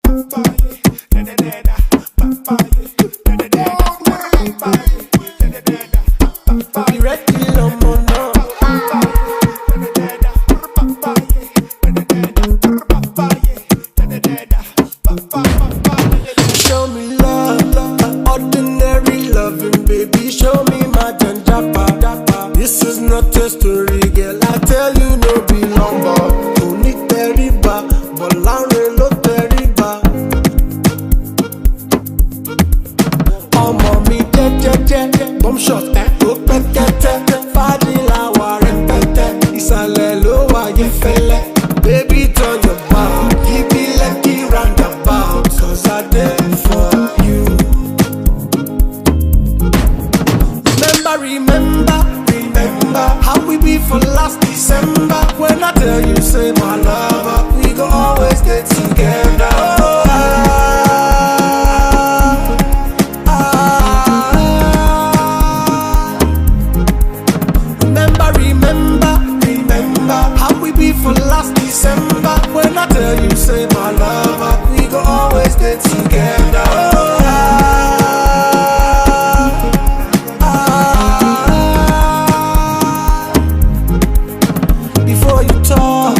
Be ready, no more, no. Show me love, ordinary loving, baby. Show me my janjapa. This is not a story, girl. I tell you, no be lumber. Only teriba, but lanre lo teriba. Oh, mommy, je, bomb shot, go pekete. Fadila wa repete, isale lo wa ye fele. Baby, turn your back, give me lucky roundabout, 'cause I did for you. Remember how we be for last December. When I tell you, say my lover, we gon' always get together. Oh, Remember how we be for last December. When I tell you, say my lover, we gon' always get together. Before you talk,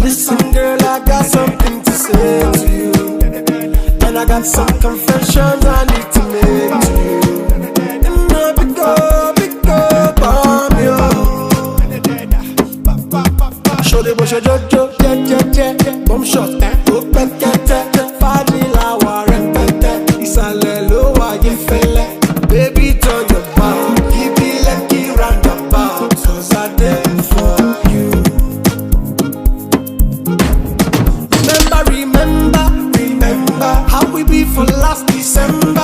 listen, girl, I got something to say to you, and I got some confessions I need to make to you. Show the bush a jojo, je, bomb shot, go pekete. Fadila wa repete, isale lo wa ye fele. Baby, turn your back, give me lucky roundabout, 'cause I did for you. Remember how we be for last December.